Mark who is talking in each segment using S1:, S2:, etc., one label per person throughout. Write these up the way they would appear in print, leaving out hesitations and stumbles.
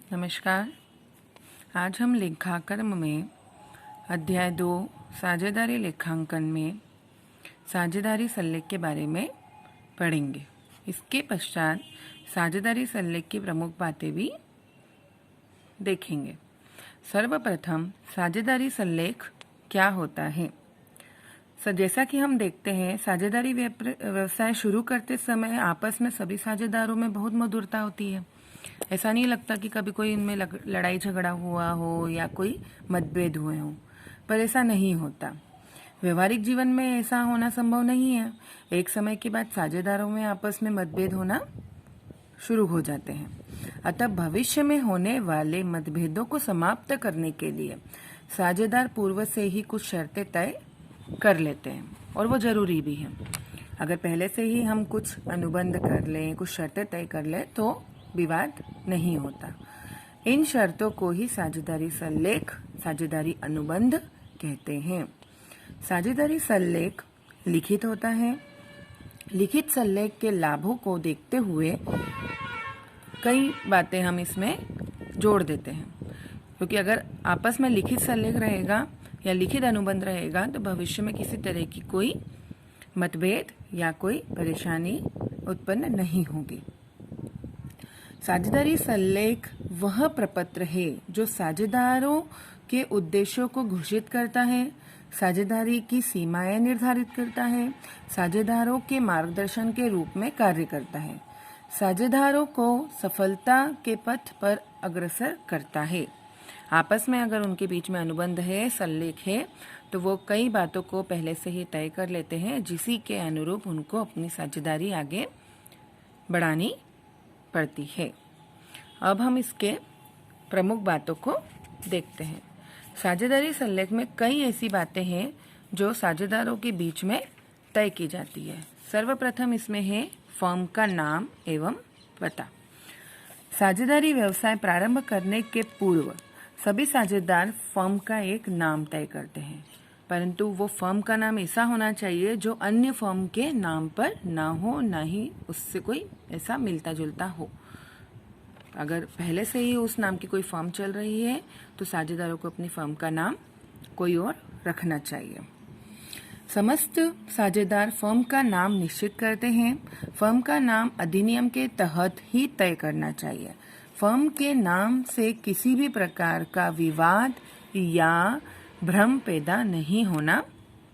S1: नमस्कार। आज हम लेखाकर्म में अध्याय 2 साझेदारी लेखांकन में साझेदारी सल्लेख के बारे में पढ़ेंगे। इसके पश्चात साझेदारी सल्लेख की प्रमुख बातें भी देखेंगे। सर्वप्रथम साझेदारी सल्लेख क्या होता है। जैसा कि हम देखते हैं, साझेदारी व्यवसाय शुरू करते समय आपस में सभी साझेदारों में बहुत मधुरता होती है। ऐसा नहीं लगता कि कभी कोई इनमें लड़ाई झगड़ा हुआ हो या कोई मतभेद हुए हो, पर ऐसा नहीं होता। व्यवहारिक जीवन में ऐसा होना संभव नहीं है। एक समय के बाद साझेदारों में आपस में मतभेद होना शुरू हो जाते हैं। अतः भविष्य में होने वाले मतभेदों को समाप्त करने के लिए साझेदार पूर्व से ही कुछ शर्तें तय कर लेते हैं, और वो जरूरी भी है। अगर पहले से ही हम कुछ अनुबंध कर लें, कुछ शर्तें तय कर लें, तो विवाद नहीं होता। इन शर्तों को ही साझेदारी सल्लेख, साझेदारी अनुबंध कहते हैं। साझेदारी सल्लेख लिखित होता है। लिखित सल्लेख के लाभों को देखते हुए कई बातें हम इसमें जोड़ देते हैं, क्योंकि अगर आपस में लिखित सल्लेख रहेगा या लिखित अनुबंध रहेगा तो भविष्य में किसी तरह की कोई मतभेद या कोई परेशानी उत्पन्न नहीं होगी। साझेदारी सल्लेख वह प्रपत्र है जो साझेदारों के उद्देश्यों को घोषित करता है, साझेदारी की सीमाएं निर्धारित करता है, साझेदारों के मार्गदर्शन के रूप में कार्य करता है, साझेदारों को सफलता के पथ पर अग्रसर करता है। आपस में अगर उनके बीच में अनुबंध है, सल्लेख है, तो वो कई बातों को पहले से ही तय कर लेते हैं, जिसी के अनुरूप उनको अपनी साझेदारी आगे बढ़ानी पड़ती है। अब हम इसके प्रमुख बातों को देखते हैं। साझेदारी सल्लेख में कई ऐसी बातें हैं जो साझेदारों के बीच में तय की जाती है। सर्वप्रथम इसमें है फर्म का नाम एवं पता। साझेदारी व्यवसाय प्रारंभ करने के पूर्व सभी साझेदार फर्म का एक नाम तय करते हैं, परंतु वो फर्म का नाम ऐसा होना चाहिए जो अन्य फर्म के नाम पर ना हो, ना ही उससे कोई ऐसा मिलता जुलता हो। अगर पहले से ही उस नाम की कोई फर्म चल रही है तो साझेदारों को अपनी फर्म का नाम कोई और रखना चाहिए। समस्त साझेदार फर्म का नाम निश्चित करते हैं। फर्म का नाम अधिनियम के तहत ही तय करना चाहिए। फर्म के नाम से किसी भी प्रकार का विवाद या भ्रम पैदा नहीं होना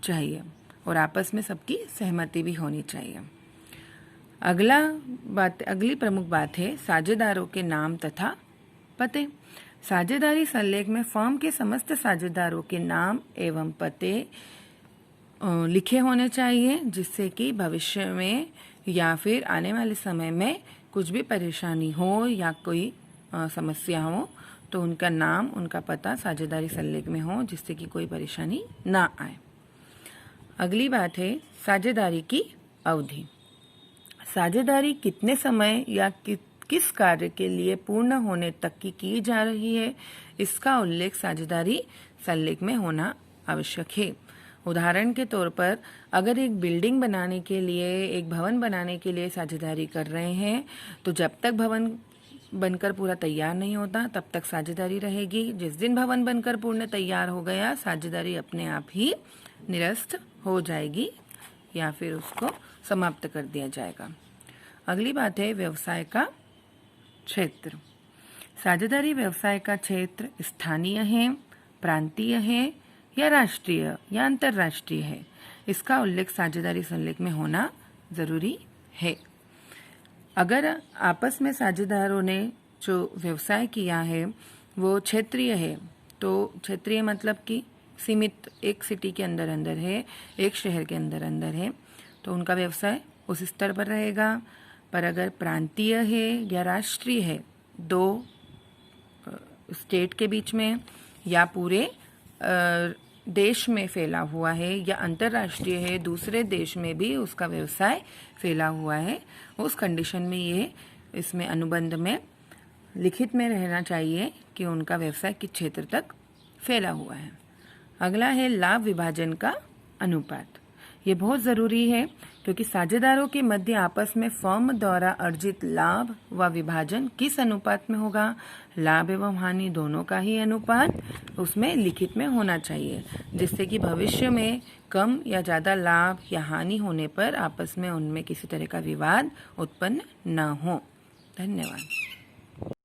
S1: चाहिए, और आपस में सबकी सहमति भी होनी चाहिए। अगली प्रमुख बात है साझेदारों के नाम तथा पते। साझेदारी सल्लेख में फर्म के समस्त साझेदारों के नाम एवं पते लिखे होने चाहिए, जिससे कि भविष्य में या फिर आने वाले समय में कुछ भी परेशानी हो या कोई समस्या हो तो उनका नाम, उनका पता साझेदारी सल्लेख में हो, जिससे कि कोई परेशानी ना आए। अगली बात है साझेदारी की अवधि। साझेदारी कितने समय या किस कार्य के लिए पूर्ण होने तक की जा रही है, इसका उल्लेख साझेदारी सल्लेख में होना आवश्यक है। उदाहरण के तौर पर अगर एक बिल्डिंग बनाने के लिए, एक भवन बनाने के लिए साझेदारी कर रहे हैं, तो जब तक भवन बनकर पूरा तैयार नहीं होता तब तक साझेदारी रहेगी। जिस दिन भवन बनकर पूर्ण तैयार हो गया, साझेदारी अपने आप ही निरस्त हो जाएगी या फिर उसको समाप्त कर दिया जाएगा। अगली बात है व्यवसाय का क्षेत्र। साझेदारी व्यवसाय का क्षेत्र स्थानीय है, प्रांतीय है या राष्ट्रीय या अंतर्राष्ट्रीय है, इसका उल्लेख साझेदारी सल्लेख में होना जरूरी है। अगर आपस में साझेदारों ने जो व्यवसाय किया है वो क्षेत्रीय है, तो क्षेत्रीय मतलब कि सीमित एक सिटी के अंदर अंदर है, एक शहर के अंदर अंदर है, तो उनका व्यवसाय उस स्तर पर रहेगा। पर अगर प्रांतीय है या राष्ट्रीय है, दो स्टेट के बीच में या पूरे देश में फैला हुआ है, या अंतर्राष्ट्रीय है, दूसरे देश में भी उसका व्यवसाय फैला हुआ है, उस कंडीशन में ये इसमें अनुबंध में लिखित में रहना चाहिए कि उनका व्यवसाय किस क्षेत्र तक फैला हुआ है। अगला है लाभ विभाजन का अनुपात। ये बहुत ज़रूरी है क्योंकि साझेदारों के मध्य आपस में फर्म द्वारा अर्जित लाभ व विभाजन किस अनुपात में होगा? लाभ एवं हानि दोनों का ही अनुपात उसमें लिखित में होना चाहिए, जिससे कि भविष्य में कम या ज़्यादा लाभ या हानि होने पर आपस में उनमें किसी तरह का विवाद उत्पन्न न हो। धन्यवाद।